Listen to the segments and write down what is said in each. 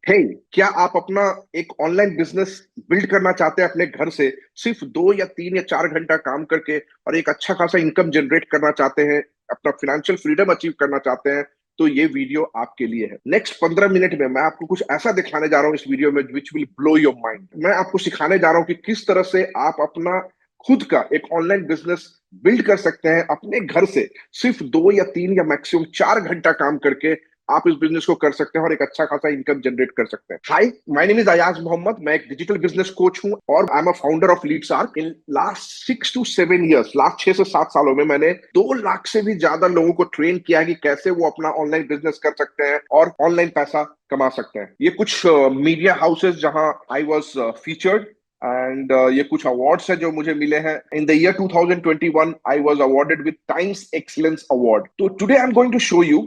हे क्या आप अपना एक ऑनलाइन बिजनेस बिल्ड करना चाहते हैं अपने घर से, सिर्फ 2 या 3 या 4 घंटा काम करके, और एक अच्छा खासा इनकम जनरेट करना चाहते हैं, अपना फिनेंशियल फ्रीडम अचीव करना चाहते हैं? तो ये वीडियो आपके लिए है। नेक्स्ट 15 मिनट में मैं आपको कुछ ऐसा दिखाने जा रहा हूँ इस वीडियो में which will blow your mind. मैं आपको सिखाने जा रहा हूँ कि किस तरह से आप अपना खुद का एक ऑनलाइन बिजनेस बिल्ड कर सकते हैं अपने घर से, सिर्फ 2 या 3 या मैक्सिमम 4 घंटा काम करके। आप इस बिजनेस को कर सकते हैं और एक अच्छा खासा इनकम जनरेट कर सकते हैं। Hi, my name is Ayaz Mohammad. मैं एक डिजिटल बिजनेस कोच हूं और I am a founder of Leadsark. In last 6 to 7 years, last 6 से 7 सालों में मैंने 2 लाख से भी ज्यादा लोगों को ट्रेन किया है कि कैसे वो अपना ऑनलाइन बिजनेस कर सकते हैं और ऑनलाइन पैसा कमा सकते हैं। ये कुछ मीडिया हाउसेस जहां आई वॉज फीचर्ड, एंड ये कुछ अवार्ड्स है जो मुझे मिले हैं। In the year 2021 I was awarded with Times excellence award. तो today I am going to show you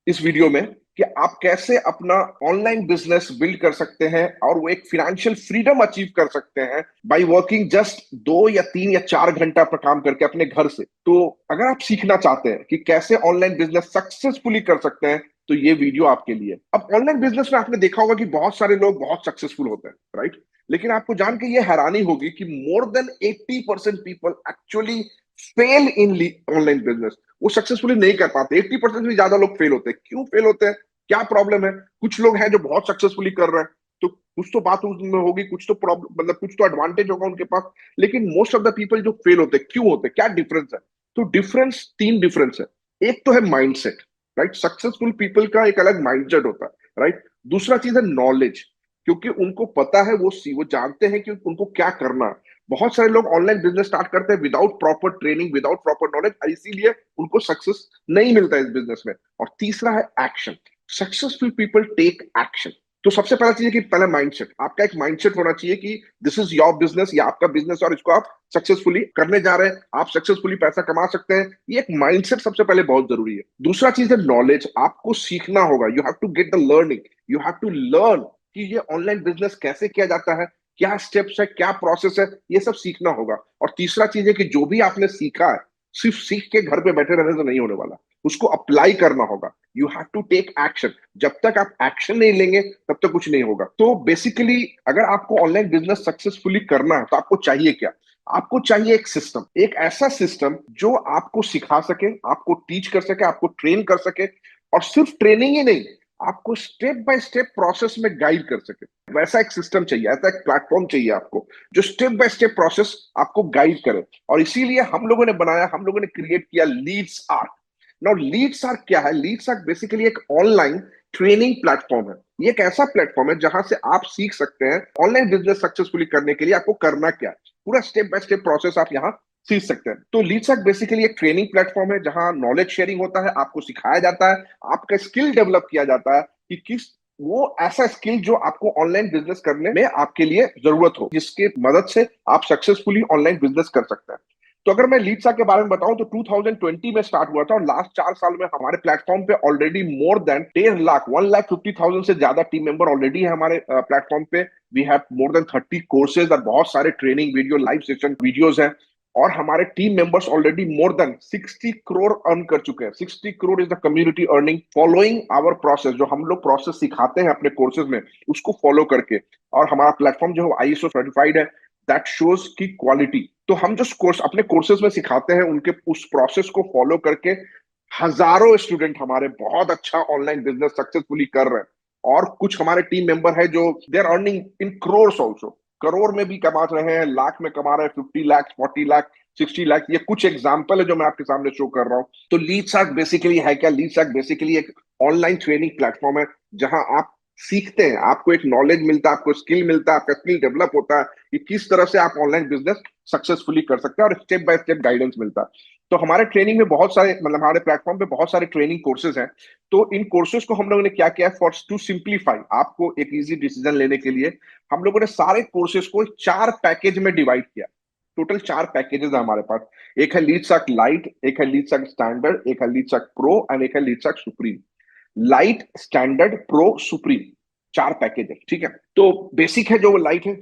इस वीडियो में कि आप कैसे अपना ऑनलाइन बिजनेस बिल्ड कर सकते हैं और वो एक फिनेंशियल फ्रीडम अचीव कर सकते हैं बाय वर्किंग जस्ट 2 या 3 या 4 घंटा पर काम करके अपने घर से। तो अगर आप सीखना चाहते हैं कि कैसे ऑनलाइन बिजनेस सक्सेसफुली कर सकते हैं, तो ये वीडियो आपके लिए। अब ऑनलाइन बिजनेस में आपने देखा होगा कि बहुत सारे लोग बहुत सक्सेसफुल होते हैं, राइट? लेकिन आपको जान के ये हैरानी होगी कि more than 80% people actually fail in online business. वो सक्सेसफुली नहीं कर पाते। 80% से ज्यादा लोग फेल होते हैं। क्यों फेल होते हैं? क्या प्रॉब्लम है? कुछ लोग हैं जो बहुत सक्सेसफुली कर रहे हैं, तो कुछ तो बात उसमें होगी, कुछ तो प्रॉब्लम, मतलब कुछ तो एडवांटेज होगा उनके पास। लेकिन मोस्ट ऑफ द पीपल जो फेल होते हैं, क्यों होते हैं, क्या डिफरेंस है? तो डिफरेंस, तीन डिफरेंस है। एक तो है माइंडसेट, राइट? सक्सेसफुल पीपल का एक अलग माइंडसेट होता है, राइट? दूसरा चीज है नॉलेज, क्योंकि उनको पता है, वो जानते हैं कि उनको क्या करना है। बहुत सारे लोग ऑनलाइन बिजनेस स्टार्ट करते हैं without proper training, without proper knowledge, इसीलिए उनको सक्सेस नहीं मिलता इस बिजनेस में। और तीसरा है action. Successful people take action. तो सबसे पहला चीज है कि पहला माइंडसेट, आपका एक माइंडसेट होना चाहिए कि दिस इज योर बिजनेस, या आपका बिजनेस और इसको आप सक्सेसफुली करने जा रहे हैं, आप सक्सेसफुली पैसा कमा सकते हैं। ये एक माइंडसेट सबसे पहले बहुत जरूरी है। दूसरा चीज है नॉलेज। आपको सीखना होगा, you have to get the learning, you have to learn कि ये ऑनलाइन बिजनेस कैसे किया जाता है, क्या स्टेप्स है, क्या प्रोसेस है, ये सब सीखना होगा। और तीसरा चीज है कि जो भी आपने सीखा है, सिर्फ सीख के घर पे बैठे रहने से नहीं होने वाला, उसको अप्लाई करना होगा। You have to take action. जब तक आप एक्शन नहीं लेंगे तब तक कुछ नहीं होगा। तो बेसिकली अगर आपको ऑनलाइन बिजनेस सक्सेसफुली करना है तो आपको चाहिए क्या? आपको चाहिए एक सिस्टम, एक ऐसा सिस्टम जो आपको सिखा सके, आपको टीच कर सके, आपको ट्रेन कर सके। और सिर्फ ट्रेनिंग ही नहीं, आपको स्टेप बाय स्टेप प्रोसेस में गाइड कर सके। वैसा एक सिस्टम चाहिए, ऐसा एक प्लेटफॉर्म चाहिए आपको जो स्टेप बाय स्टेप प्रोसेस आपको गाइड करे। और इसीलिए हम लोगों ने बनाया, हम लोगों ने क्रिएट किया Leadsark. Now Leadsark क्या है? लीड्स आर्क बेसिकली एक ऑनलाइन ट्रेनिंग प्लेटफॉर्म है। ये एक ऐसा प्लेटफॉर्म है जहां से आप सीख सकते हैं ऑनलाइन बिजनेस सक्सेसफुली करने के लिए आपको करना क्या है। पूरा स्टेप बाय स्टेप प्रोसेस आप यहाँ सीख सकते हैं। तो लीड्स आर्क बेसिकली एक ट्रेनिंग प्लेटफॉर्म है जहां नॉलेज शेयरिंग होता है, आपको सिखाया जाता है, आपका स्किल डेवलप किया जाता है कि किस वो ऐसा स्किल जो आपको ऑनलाइन बिजनेस करने में आपके लिए जरूरत हो, जिसके मदद से आप सक्सेसफुली ऑनलाइन बिजनेस कर सकते हैं। तो अगर मैं लीड्सा के बारे में बताऊं तो 2020 में स्टार्ट हुआ था, और लास्ट 4 साल में हमारे प्लेटफॉर्म पे ऑलरेडी मोर देन 1.5 लाख 1,50,000 से ज्यादा टीम मेंबर ऑलरेडी है हमारे प्लेटफॉर्म पे। We have more than 30 courses और बहुत सारे training video, live session videos हैं। और हमारे team members already more than 60 crore earn कर चुके हैं। 60 crore is the community earning following our process. जो हम लोग प्रोसेस सिखाते हैं अपने कोर्सेज में, उसको फॉलो करके। और हमारा प्लेटफॉर्म जो ISO सर्टिफाइड है, दैट शोज की क्वालिटी। तो हम जो कोर्स अपने कोर्सेज में सिखाते हैं, उनके उस प्रोसेस को फॉलो करके हजारों स्टूडेंट हमारे बहुत अच्छा ऑनलाइन बिजनेस सक्सेसफुली कर रहे हैं। और कुछ हमारे टीम मेंबर है जो they are earning in crore also, crore में भी कमा रहे हैं, लाख में कमा रहे हैं, 50 लाख, 40 लाख, 60 लाख। ये कुछ एग्जाम्पल है जो मैं आपके सामने शो कर रहा हूँ। तो लीडसैक बेसिकली है क्या? लीडसैक बेसिकली एक ऑनलाइन ट्रेनिंग प्लेटफॉर्म है जहां आप सीखते हैं, आपको एक नॉलेज मिलता है, आपको स्किल मिलता है, आपका स्किल डेवलप होता है कि किस तरह से आप ऑनलाइन बिजनेस सक्सेसफुली कर सकते हैं, और स्टेप बाय स्टेप गाइडेंस मिलता है। तो हमारे ट्रेनिंग में बहुत सारे, मतलब हमारे प्लेटफॉर्म पे बहुत सारे ट्रेनिंग कोर्सेज हैं। तो इन कोर्सेज को हम लोगों ने क्या किया, फॉर टू सिंप्लीफाई, आपको एक इजी डिसीजन लेने के लिए हम लोगों ने सारे कोर्सेज को 4 पैकेज में डिवाइड किया। टोटल 4 पैकेजेस है हमारे पास। एक है लीडसैक लाइट, एक है लीडसैक स्टैंडर्ड, एक है लीडसैक प्रो, एंड एक है Leadsark supreme. Light, standard, pro, supreme, 4 package है, ठीक है? तो बेसिक है जो वो लाइट है,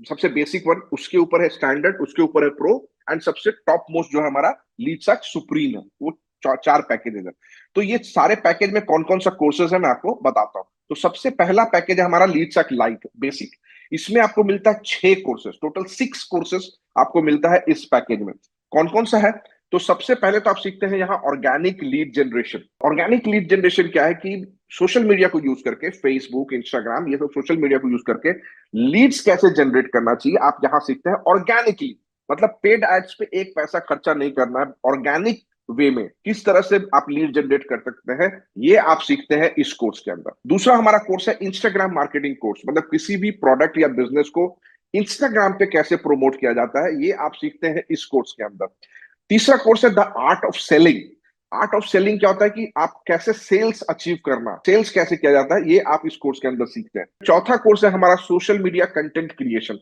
सबसे बेसिक वन, उसके ऊपर है स्टैंडर्ड, उसके ऊपर है प्रो, एंड सबसे टॉप मोस्ट जो है हमारा लीडसैक सुप्रीम है। वो 4 पैकेजेस है। तो ये सारे पैकेज में कौन कौन सा कोर्सेज है मैं आपको बताता हूँ। तो सबसे पहला पैकेज है हमारा लीडसक लाइट बेसिक। इसमें आपको मिलता है 6 कोर्सेज, टोटल 6 कोर्सेज आपको मिलता है इस पैकेज में। कौन कौन सा है? तो सबसे पहले तो आप सीखते हैं यहाँ organic lead generation. Organic lead generation क्या है कि सोशल मीडिया को यूज करके, फेसबुक, इंस्टाग्राम, ये सब सोशल मीडिया को यूज करके लीड्स कैसे जनरेट करना चाहिए, आप यहाँ सीखते हैं ऑर्गेनिकली। मतलब पेड एड्स पे एक पैसा खर्चा नहीं करना है, ऑर्गेनिक वे में किस तरह से आप लीड जनरेट कर सकते हैं, ये आप सीखते हैं इस कोर्स के अंदर। दूसरा हमारा कोर्स है इंस्टाग्राम मार्केटिंग कोर्स। मतलब किसी भी प्रोडक्ट या बिजनेस को इंस्टाग्राम पे कैसे प्रमोट किया जाता है, ये आप सीखते हैं इस कोर्स के अंदर। तीसरा कोर्स है the art of selling. Art of selling क्या होता है कि आप कैसे सेल्स अचीव करना, सेल्स कैसे किया जाता है, ये आप इस कोर्स के अंदर सीखते हैं। चौथा कोर्स है हमारा सोशल मीडिया कंटेंट क्रिएशन,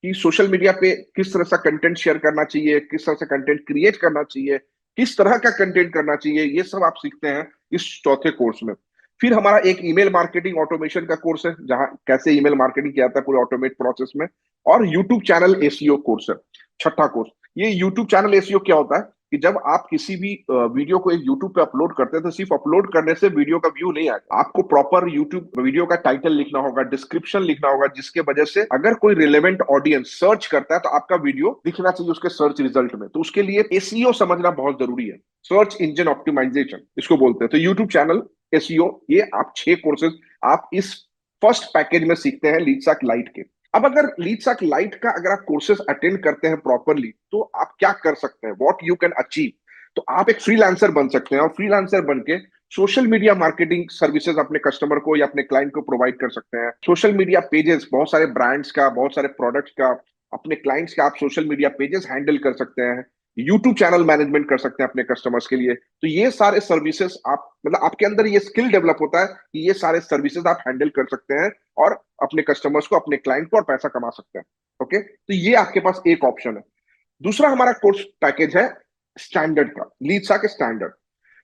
कि सोशल मीडिया पे किस तरह से कंटेंट शेयर करना चाहिए, किस तरह से कंटेंट क्रिएट करना चाहिए, किस तरह का कंटेंट करना चाहिए, ये सब आप सीखते हैं इस चौथे कोर्स में। फिर हमारा एक ईमेल मार्केटिंग ऑटोमेशन का कोर्स है, जहां कैसे ईमेल मार्केटिंग किया जाता है पूरे ऑटोमेट प्रोसेस में। और यूट्यूब चैनल एसईओ कोर्स है, छठा कोर्स। ये यूट्यूब चैनल एसईओ क्या होता है कि जब आप किसी भी वीडियो को एक यूट्यूब पे अपलोड करते हैं, तो सिर्फ अपलोड करने से वीडियो का व्यू नहीं आएगा, आपको प्रॉपर यूट्यूब वीडियो का टाइटल लिखना होगा, डिस्क्रिप्शन लिखना होगा, जिसके वजह से अगर कोई रिलेवेंट ऑडियंस सर्च करता है तो आपका वीडियो दिखना चाहिए उसके सर्च रिजल्ट में। तो उसके लिए एसईओ समझना बहुत जरूरी है, सर्च इंजन ऑप्टिमाइजेशन इसको बोलते हैं। तो यूट्यूब चैनल एसईओ, ये आप 6 कोर्सेज आप इस फर्स्ट पैकेज में सीखते हैं लीडसक लाइट के। अब अगर लीडसक लाइट का अगर आप कोर्सेज अटेंड करते हैं प्रॉपरली, तो आप क्या कर सकते हैं, व्हाट यू कैन अचीव। तो आप एक फ्रीलांसर बन सकते हैं, और फ्रीलांसर बन के सोशल मीडिया मार्केटिंग सर्विसेज अपने कस्टमर को या अपने क्लाइंट को प्रोवाइड कर सकते हैं। सोशल मीडिया पेजेस, बहुत सारे ब्रांड्स का, बहुत सारे प्रोडक्ट्स का, अपने क्लाइंट्स का आप सोशल मीडिया पेजेस हैंडल कर सकते हैं। यूट्यूब चैनल मैनेजमेंट कर सकते हैं अपने कस्टमर्स के लिए। तो ये सारे सर्विसेज आप, मतलब आपके अंदर ये स्किल डेवलप होता है कि ये सारे सर्विसेज आप हैंडल कर सकते हैं और अपने कस्टमर्स को, अपने क्लाइंट को और पैसा कमा सकते हैं। ओके, तो ये आपके पास एक ऑप्शन है। दूसरा हमारा कोर्स पैकेज है स्टैंडर्ड का, लीडसक स्टैंडर्ड।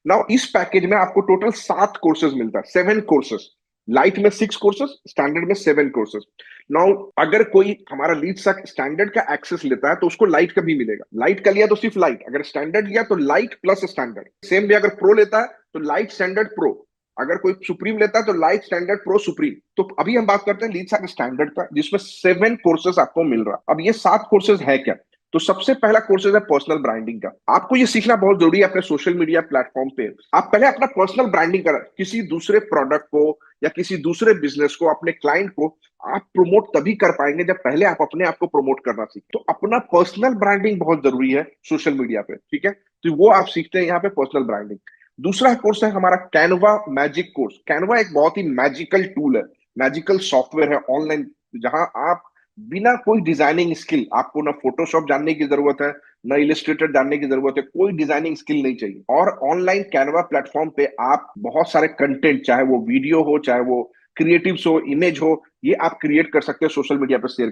नाउ इस पैकेज में आपको टोटल 7 कोर्सेज मिलता है, 7 कोर्सेज। लाइट में 6 कोर्सेज, स्टैंडर्ड में 7 कोर्सेज। नाउ अगर कोई हमारा लीडसक स्टैंडर्ड का एक्सेस लेता है तो उसको लाइट का भी मिलेगा। लाइट का लिया तो सिर्फ लाइट, अगर स्टैंडर्ड लिया तो लाइट प्लस स्टैंडर्ड। सेम भी अगर प्रो लेता है तो लाइट स्टैंडर्ड प्रो, अगर कोई सुप्रीम लेता है तो लाइट स्टैंडर्ड प्रो सुप्रीम। तो अभी हम बात करते हैं लीडसक स्टैंडर्ड का, जिसमें 7 कोर्सेज आपको मिल रहा है। अब ये 7 कोर्सेज है क्या? तो सबसे पहला कोर्सेज है पर्सनल ब्रांडिंग का। आपको ये सीखना बहुत जरूरी है अपने सोशल मीडिया प्लेटफॉर्म पे। आप पहले अपना पर्सनल ब्रांडिंग करें, किसी दूसरे प्रोडक्ट को या किसी दूसरे बिजनेस को, अपने क्लाइंट को आप प्रमोट तभी कर पाएंगे जब पहले आप अपने आप को प्रमोट करना सीखें। तो अपना पर्सनल ब्रांडिंग बहुत जरूरी है सोशल मीडिया पे, ठीक है? तो वो आप सीखते हैं यहाँ पे पर्सनल ब्रांडिंग। दूसरा कोर्स है हमारा कैनवा मैजिक कोर्स। कैनवा एक बहुत ही मैजिकल टूल है, मैजिकल सॉफ्टवेयर है ऑनलाइन, जहां आप बिना कोई डिजाइनिंग स्किल, आपको ना फोटोशॉप जानने की जरूरत है, ना इलिस्ट्रेटर जानने की जरूरत है, कोई डिजाइनिंग स्किल नहीं चाहिए। और ऑनलाइन कैनवा प्लेटफॉर्म पे आप बहुत सारे कंटेंट, चाहे वो वीडियो हो, चाहे वो क्रिएटिव्स हो, इमेज हो, ये आप क्रिएट कर सकते हैं सोशल मीडिया पर शेयर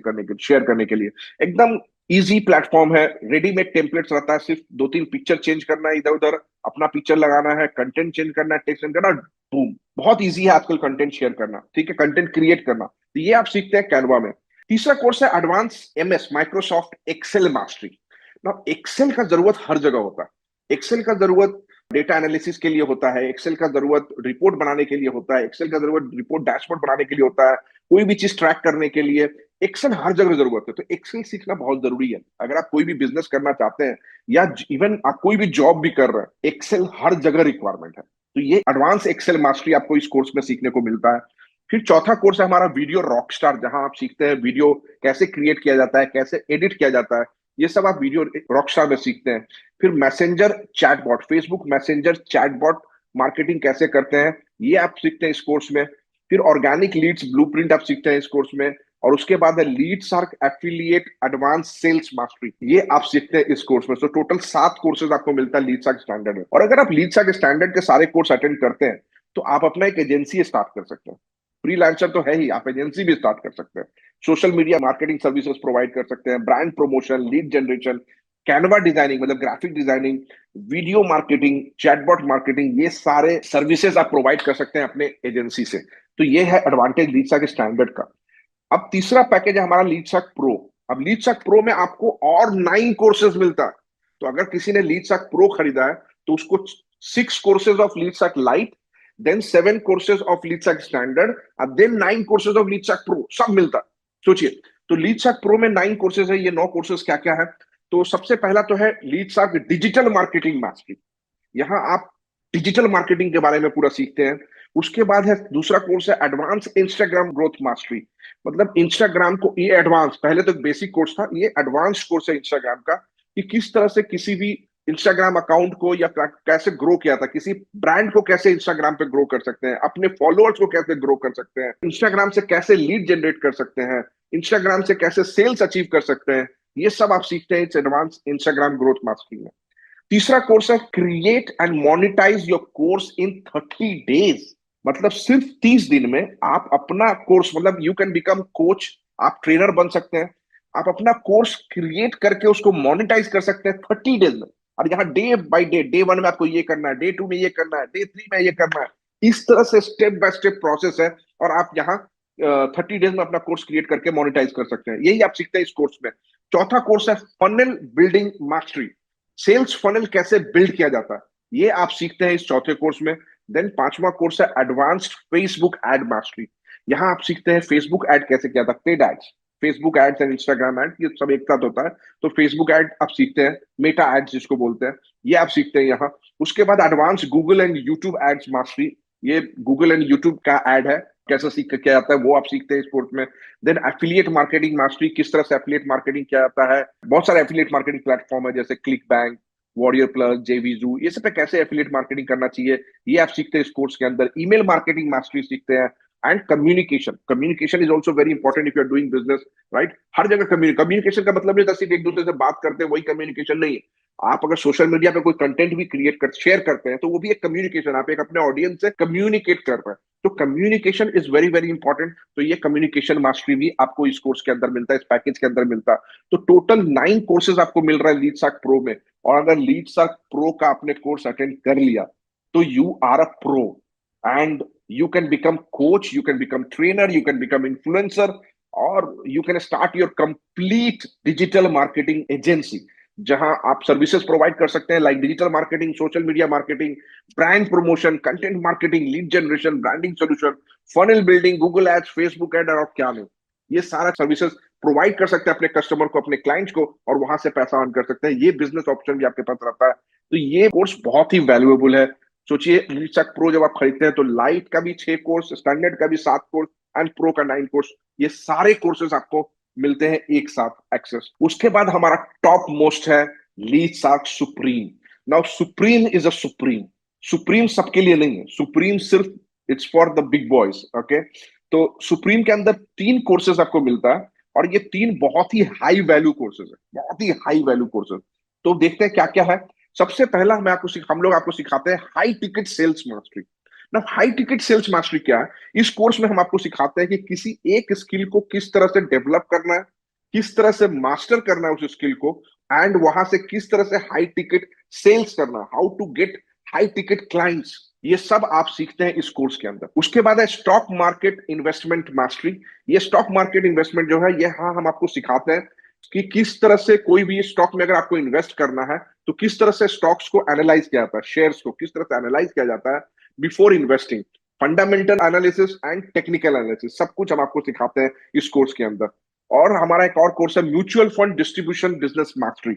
करने के लिए। एकदम इजी प्लेटफॉर्म है, रेडीमेड टेम्पलेट्स रहता है, सिर्फ 2-3 पिक्चर चेंज करना है, इधर उधर अपना पिक्चर लगाना है, कंटेंट चेंज करना है, टेक्स्ट चेंज करना, बूम। बहुत इजी है आजकल कंटेंट शेयर करना, ठीक है, कंटेंट क्रिएट करना। तो ये आप सीखते हैं कैनवा में। तीसरा कोर्स है advance MS Microsoft Excel mastery. ना एक्सेल का जरूरत हर जगह होता है। एक्सेल का जरूरत डेटा एनालिसिस के लिए होता है, एक्सेल का जरूरत रिपोर्ट बनाने के लिए होता है, एक्सेल का जरूरत रिपोर्ट डैशबोर्ड बनाने के लिए होता है, कोई भी चीज ट्रैक करने के लिए एक्सेल हर जगह जरूरत है। तो एक्सेल सीखना बहुत जरूरी है अगर आप कोई भी बिजनेस करना चाहते हैं, या इवन आप कोई भी जॉब भी कर रहे हैं, एक्सेल हर जगह रिक्वायरमेंट है। तो ये एडवांस एक्सेल मास्टरी आपको इस कोर्स में सीखने को मिलता है। फिर चौथा कोर्स है हमारा वीडियो रॉकस्टार, जहां आप सीखते हैं वीडियो कैसे क्रिएट किया जाता है, कैसे एडिट किया जाता है, ये सब आप वीडियो रॉकस्टार में सीखते हैं। फिर messenger chatbot, Facebook messenger chatbot marketing कैसे करते हैं, ये आप सीखते हैं इस कोर्स में। फिर ऑर्गेनिक लीड्स ब्लूप्रिंट आप सीखते हैं इस कोर्स में। और उसके बाद है लीडसर्क एफिलिएट एडवांस सेल्स मास्टरी, ये आप सीखते हैं इस कोर्स में। तो टोटल 7 कोर्सेज आपको मिलता है लीडसर्क स्टैंडर्ड में। और अगर आप लीडसर्क स्टैंडर्ड के सारे कोर्स अटेंड करते हैं, तो आप अपना एक एजेंसी स्टार्ट कर सकते हैं। फ्रीलांसर तो है ही, आप एजेंसी भी स्टार्ट कर सकते हैं। Social media marketing services provide कर सकते हैं, brand promotion, lead generation, Canva designing मतलब graphic designing, video marketing, chatbot marketing, ये सारे सर्विसेज आप प्रोवाइड कर सकते हैं अपने एजेंसी से। तो ये है एडवांटेज लीडसर्क स्टैंडर्ड का। अब तीसरा पैकेज है हमारा लीडसर्क प्रो। अब लीडसर्क प्रो में आपको और 9 कोर्सेज मिलता है। तो अगर किसी ने लीडसर्क प्रो खरीदा है तो उसको 6 courses of Leadsark light, then 7 courses of Leadsark standard, और then 9 courses of Leadsark pro, सब मिलता है। सोचिए, तो लीडसैक प्रो में 9 कोर्सेज है। ये 9 कोर्सेज क्या क्या है? तो सबसे पहला तो है लीडसैक डिजिटल मार्केटिंग मास्टरी। यहाँ आप डिजिटल मार्केटिंग के बारे में पूरा सीखते हैं। उसके बाद है दूसरा कोर्स है एडवांस इंस्टाग्राम ग्रोथ मास्टरी। मतलब इंस्टाग्राम को, ये एडवांस, पहले तो बेसिक कोर्स था, ये एडवांस कोर्स है इंस्टाग्राम का, कि किस तरह से किसी भी इंस्टाग्राम अकाउंट को या कैसे ग्रो किया था, किसी ब्रांड को कैसे इंस्टाग्राम पे ग्रो कर सकते हैं, अपने फॉलोअर्स को कैसे ग्रो कर सकते हैं, इंस्टाग्राम से कैसे लीड जनरेट कर सकते हैं, इंस्टाग्राम से कैसे सेल्स अचीव कर सकते हैं। ये सब आप सीखते हैं इस एडवांस इंस्टाग्राम ग्रोथ मास्टरी में। तीसरा कोर्स है create and monetise your course in 30 days. मतलब सिर्फ 30 दिन में आप अपना कोर्स, मतलब यू कैन बिकम कोच, आप ट्रेनर बन सकते हैं, आप अपना कोर्स क्रिएट करके उसको मोनेटाइज कर सकते हैं 30 डेज में। और यहाँ डे बाय डे, डे 1 में आपको ये करना है, डे 2 में ये करना है, डे 3 में ये करना है, इस तरह से स्टेप बाय स्टेप प्रोसेस है। और आप यहाँ 30 डेज में अपना कोर्स क्रिएट करके मोनेटाइज कर सकते हैं। यही आप सीखते हैं इस कोर्स में। चौथा कोर्स है funnel building mastery. Sales funnel कैसे बिल्ड किया जाता है, ये आप सीखते हैं इस चौथे कोर्स में। देन पांचवा कोर्स है एडवांस्ड फेसबुक एड मास्टरी। यहाँ आप सीखते हैं फेसबुक एड कैसे किया था, paid ads, Facebook ads and Instagram ad, ये सब एक साथ होता है। तो फेसबुक एड आप सीखते हैं, मेटा एड्स जिसको बोलते हैं, ये आप सीखते हैं यहाँ। उसके बाद advance Google and YouTube ads mastery, ये गूगल एंड यूट्यूब का एड है, कैसे सीख किया जाता है वो आप सीखते हैं इस कोर्स में। देन एफिलिएट मार्केटिंग मास्टरी, किस तरह से एफिलिएट मार्केटिंग किया जाता है। बहुत सारे एफिलिएट मार्केटिंग प्लेटफॉर्म है, जैसे क्लिक बैंक, वॉरियर प्लस, जेवीजू, ये सब पे कैसे एफिलिएट मार्केटिंग करना चाहिए, ये आप सीखते हैं इस कोर्स के अंदर। ईमेल मार्केटिंग मास्टरी सीखते हैं। And communication, communication is also very important if you are doing business, right. हर जगह कम्युनिकेशन का मतलब नहीं था सिर्फ एक दूसरे से बात करते हैं, वही कम्युनिकेशन नहीं है। आप अगर सोशल मीडिया पे कोई कंटेंट भी क्रिएट कर शेयर करते हैं, तो वो भी एक कम्युनिकेशन, आप एक अपने ऑडियंस से कम्युनिकेट कर रहे हैं। तो communication is very very important. तो ये कम्युनिकेशन मास्टरी भी आपको इस कोर्स के अंदर मिलता है, इस पैकेज के अंदर मिलता है। तो टोटल 9 कोर्सेज आपको मिल रहा है लीडसैक प्रो में। और अगर लीडसैक प्रो का आपने कोर्स अटेंड कर लिया, तो you are a pro, and you can become coach, you can become trainer, you can become influencer, or you can start your complete digital marketing agency, जहां आप सर्विसेज प्रोवाइड कर सकते हैं, like digital marketing, social media marketing, brand promotion, content marketing, lead generation, branding solution, funnel building, Google ads, Facebook ad, और क्या नहीं, ये सारा सर्विसेज प्रोवाइड कर सकते हैं अपने कस्टमर को, अपने क्लाइंट्स को, और वहां से पैसा अर्न कर सकते हैं। ये बिजनेस ऑप्शन भी आपके पास रहता है। तो ये कोर्स बहुत ही वैल्यूएबल है। सोचिए, लीडसैक प्रो जब आप खरीदते हैं, तो लाइट का भी 6 कोर्स, स्टैंडर्ड का भी 7 कोर्स, एंड प्रो का 9 कोर्स, ये सारे कोर्सेज आपको मिलते हैं एक साथ एक्सेस। उसके बाद हमारा टॉप मोस्ट है Leadsark supreme. Now supreme is a supreme, supreme सबके लिए नहीं है, सुप्रीम सिर्फ it's for the big boys, okay. तो सुप्रीम के अंदर 3 कोर्सेज आपको मिलता है, और ये 3 बहुत ही हाई वैल्यू कोर्सेज है, बहुत ही हाई वैल्यू कोर्सेज। तो देखते हैं क्या क्या है। सबसे पहला हम लोग आपको सिखाते हैं हाई टिकट सेल्स मास्टरी। ना, हाई टिकट सेल्स मास्टरी क्या है? इस कोर्स में हम आपको सिखाते हैं कि किसी एक स्किल को किस तरह से डेवलप करना है, किस तरह से मास्टर करना है उस स्किल को, एंड वहां से किस तरह से हाई टिकट सेल्स करना, how to get high ticket clients, ये सब आप सीखते हैं इस कोर्स के अंदर। उसके बाद है स्टॉक मार्केट इन्वेस्टमेंट मास्टरी। ये स्टॉक मार्केट इन्वेस्टमेंट जो है, ये हाँ हम आपको सिखाते हैं कि किस तरह से कोई भी स्टॉक में अगर आपको इन्वेस्ट करना है, तो किस तरह से स्टॉक्स को एनालाइज किया जाता है, शेयर्स को किस तरह से एनालाइज किया जाता है before investing, fundamental analysis and technical analysis, सब कुछ हम आपको सिखाते हैं इस कोर्स के अंदर। और हमारा एक और कोर्स है mutual fund distribution business mastery.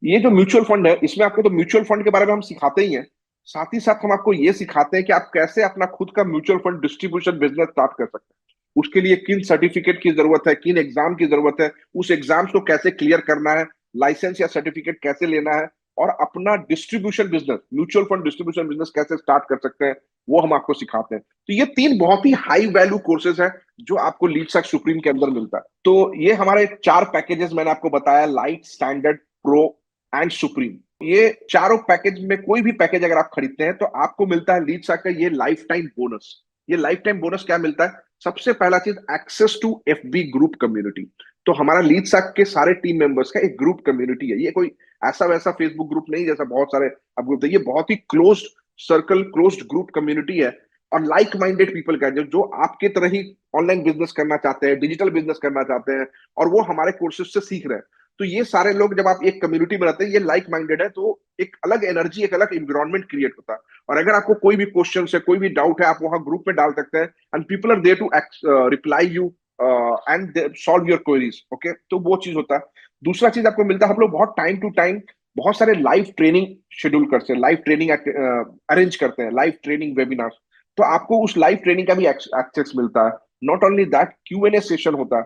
ये जो म्यूचुअल फंड है, इसमें आपको तो म्यूचुअल फंड के बारे में हम सिखाते ही हैं, साथ ही साथ हम आपको ये सिखाते हैं कि आप कैसे अपना खुद का mutual fund distribution business start कर सकते हैं। उसके लिए किन सर्टिफिकेट की जरूरत है, किन एग्जाम की जरूरत है, उस एग्जाम्स को कैसे क्लियर करना है, लाइसेंस या सर्टिफिकेट कैसे लेना है, और अपना distribution business, mutual fund distribution business कैसे स्टार्ट कर सकते हैं, वो हम आपको सिखाते हैं। तो ये 3 बहुत ही हाई वैल्यू कोर्सेज है जो आपको लीडसैक सुप्रीम के अंदर मिलता है। तो ये हमारे 4 पैकेजेस मैंने आपको बताया, light, standard, pro and supreme. ये चारों पैकेज में कोई भी पैकेज अगर आप खरीदते हैं, तो आपको मिलता है लीडसैक का ये लाइफ टाइम बोनस। ये लाइफ टाइम बोनस क्या मिलता है? सबसे पहला चीज, access to FB group community. तो हमारा लीडसैक के सारे टीम मेंबर्स का एक ग्रुप कम्युनिटी है। ये कोई ऐसा वैसा फेसबुक ग्रुप नहीं जैसा बहुत सारे अब ग्रुप है, ये बहुत ही closed circle, closed group community है। और लाइक माइंडेड पीपल का, जो आपके तरह ही ऑनलाइन बिजनेस करना चाहते हैं, डिजिटल बिजनेस करना चाहते हैं, और वो हमारे कोर्सेज से सीख रहे हैं। तो ये सारे लोग जब आप एक कम्युनिटी में रहते हैं, ये लाइक माइंडेड है, तो एक अलग एनर्जी, एक अलग इन्वायरमेंट क्रिएट होता है। और अगर आपको कोई भी क्वेश्चन है, कोई भी डाउट है, आप वहां ग्रुप में डाल सकते हैं, and people are there to reply you and solve your queries. Okay, तो वो चीज होता है। दूसरा चीज आपको मिलता है, हम लोग बहुत टाइम टू टाइम बहुत सारे लाइव ट्रेनिंग शेड्यूल करते हैं, लाइव ट्रेनिंग अरेंज करते हैं, लाइव ट्रेनिंग वेबिनार। तो आपको उस लाइव ट्रेनिंग का भी एक्सेस मिलता है। Not only that, Q&A session होता है।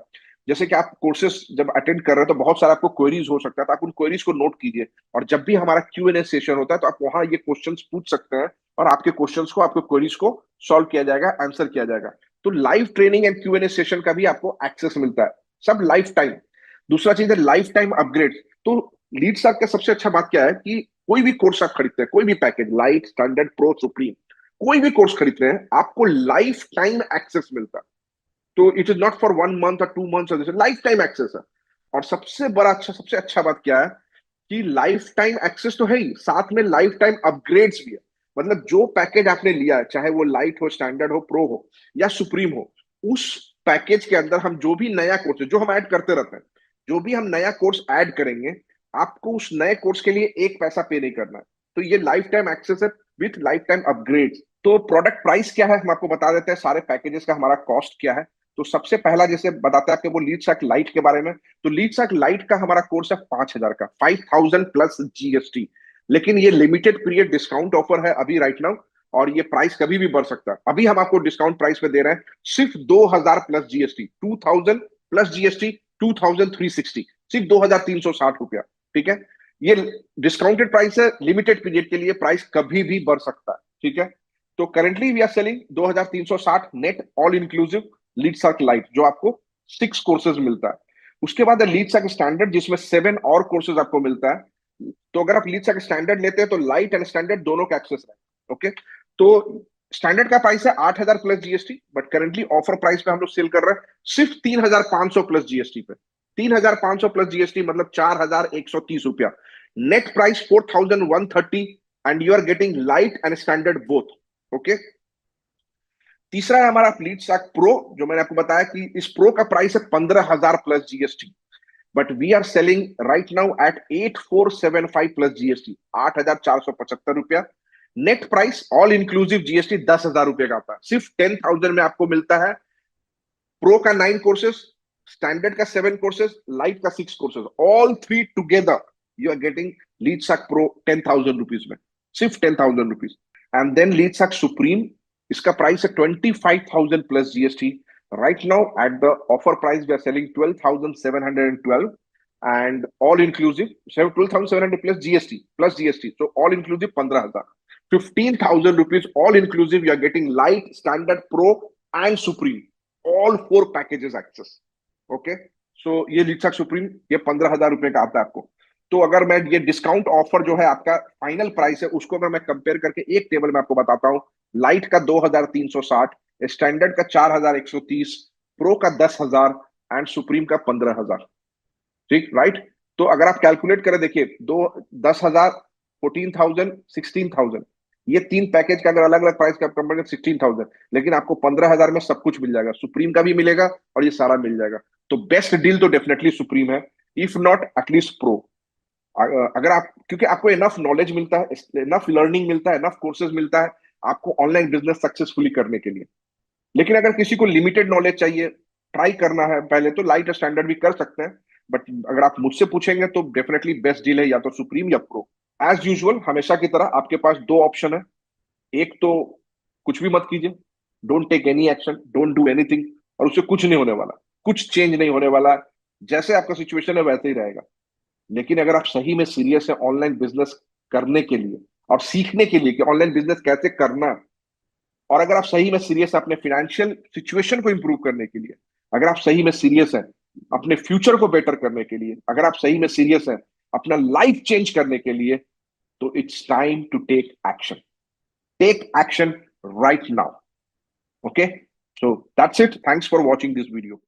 जैसे कि आप कोर्सेज जब अटेंड कर रहे हैं तो बहुत सारा आपको क्वेरीज हो सकता है, तो आप उन क्वेरीज को नोट कीजिए, और जब भी हमारा Q&A सेशन होता है तो आप वहां ये क्वेश्चंस पूछ सकते हैं, और आपके क्वेश्चंस को, आपके क्वेरीज को सॉल्व किया जाएगा, आंसर किया जाएगा। तो live training and Q&A session का भी आपको एक्सेस मिलता है, सब लाइफ टाइम। दूसरा चीज है लाइफ टाइम अपग्रेड। तो लीड सर्च का सबसे अच्छा बात क्या है कि कोई भी कोर्स आप खरीदते हैं, कोई भी package, light, standard, pro, supreme, कोई भी कोर्स खरीदते हैं, आपको लाइफ टाइम एक्सेस मिलता है। तो it is not for 1 month और 2 मंथ, लाइफ टाइम एक्सेस है। और सबसे बड़ा अच्छा, सबसे अच्छा बात क्या है कि लाइफ टाइम एक्सेस तो है ही, साथ में लाइफ टाइम अपग्रेड्स भी है। मतलब जो पैकेज आपने लिया है, चाहे वो लाइट हो, स्टैंडर्ड हो, प्रो हो या सुप्रीम हो, उस पैकेज के अंदर हम जो भी नया कोर्स, जो हम ऐड करते रहते हैं, जो भी हम नया कोर्स ऐड करेंगे, आपको उस नए कोर्स के लिए एक पैसा पे नहीं करना है। तो ये लाइफ टाइम एक्सेस है विथ लाइफ टाइम अपग्रेड। तो प्रोडक्ट प्राइस क्या है हम आपको बता देते हैं, सारे पैकेजेस का हमारा कॉस्ट क्या है। तो सबसे पहला जैसे बताते हैं आपके वो लीड सैक लाइट के बारे में। तो लीड सैक लाइट का हमारा कोर्स है 5,000 का, 5,000 प्लस GST। लेकिन ये लिमिटेड पीरियड डिस्काउंट ऑफर है अभी राइट नाउ, और ये प्राइस कभी भी बढ़ सकता है। अभी हम आपको डिस्काउंट प्राइस पे दे रहे हैं सिर्फ 2,000 प्लस GST, 2,000 प्लस GST, 2,360, सिर्फ 2,360 रुपया। ठीक है, ये डिस्काउंटेड प्राइस है, लिमिटेड पीरियड के लिए, प्राइस कभी भी बढ़ सकता है। ठीक है, तो currently we are selling 2,360 net all inclusive Leadsark lite, जो आपको 6 कोर्सेज मिलता है। उसके बाद है लीड सर्क स्टैंडर्ड, जिसमें 7 और कोर्सेज आपको मिलता है। तो अगर आप लीड सर्क स्टैंडर्ड लेते हैं तो लाइट एंड स्टैंडर्ड दोनों का एक्सेस है। ओके, तो स्टैंडर्ड का प्राइस है 8,000 plus GST, but currently offer price पे हम लोग सेल कर रहे हैं सिर्फ 3,500 प्लस GST पे। 3,500 प्लस GST मतलब 4,130 रुपया। Net price 4,130, and you are getting lite and standard both. Okay, तीसरा है हमारा लीड सैक प्रो, जो मैंने आपको बताया कि इस प्रो का प्राइस है 15,000 plus GST, but we are selling right now at 8,475 plus GST, 8,475 रुपया। Net price all inclusive GST 10,000 रुपये का आता है। सिर्फ 10,000 में आपको मिलता है प्रो का 9 कोर्सेज, स्टैंडर्ड का 7 कोर्सेज, लाइट का 6 courses, all three together you are getting Leadsark pro 10,000 rupees में, सिर्फ 10,000 rupees. And then Leadsark supreme, इसका प्राइस है 25,000 plus GST। Right now at the offer price we are selling 12,712, and all inclusive 12,700 plus GST, plus GST, so all inclusive 15,000, 15,000 rupees all inclusive you are getting light, standard, pro and supreme, all 4 packages access। Okay, सो ये लिक्सा supreme ये 15,000 रुपए का आता है आपको। तो अगर मैं ये डिस्काउंट ऑफर जो है आपका फाइनल प्राइस है, उसको अगर मैं कंपेयर करके एक टेबल में आपको बताता हूँ, लाइट का 2,360, स्टैंडर्ड का 4,130, प्रो का 10,000 एंड सुप्रीम का 15,000। ठीक, राइट। तो अगर आप कैलकुलेट करें, देखिए, 10,000, 14,000, 16,000, ये 3 पैकेज का अगर अलग अलग प्राइस का कंपेयर करें 16,000, लेकिन आपको 15,000 में सब कुछ मिल जाएगा, सुप्रीम का भी मिलेगा और ये सारा मिल जाएगा। तो बेस्ट डील तो डेफिनेटली सुप्रीम है, इफ नॉट एटलीस्ट प्रो। अगर आप, क्योंकि आपको इनफ नॉलेज मिलता है, इनफ लर्निंग मिलता है, इनफ कोर्सेज मिलता है आपको ऑनलाइन बिजनेस सक्सेसफुली करने के लिए। लेकिन अगर किसी को लिमिटेड नॉलेज चाहिए, ट्राई करना है पहले, तो लाइट स्टैंडर्ड भी कर सकते हैं। बट अगर आप मुझसे पूछेंगे तो डेफिनेटली बेस्ट डील है या तो सुप्रीम या प्रो। एज यूजुअल हमेशा की तरह आपके पास 2 ऑप्शन है। एक तो कुछ भी मत कीजिए, don't take any action, don't do anything, और उससे कुछ नहीं होने वाला, कुछ चेंज नहीं होने वाला, जैसे आपका सिचुएशन है वैसे ही रहेगा। लेकिन अगर आप सही में सीरियस है ऑनलाइन बिजनेस करने के लिए और सीखने के लिए कि ऑनलाइन बिजनेस कैसे करना, और अगर आप सही में सीरियस है अपने फाइनेंशियल सिचुएशन को इंप्रूव करने के लिए, अगर आप सही में सीरियस है अपने फ्यूचर को बेटर करने के लिए, अगर आप सही में सीरियस है अपना लाइफ चेंज करने के लिए, तो it's time to take action. Take action right now. Okay, so that's it, thanks for watching this video.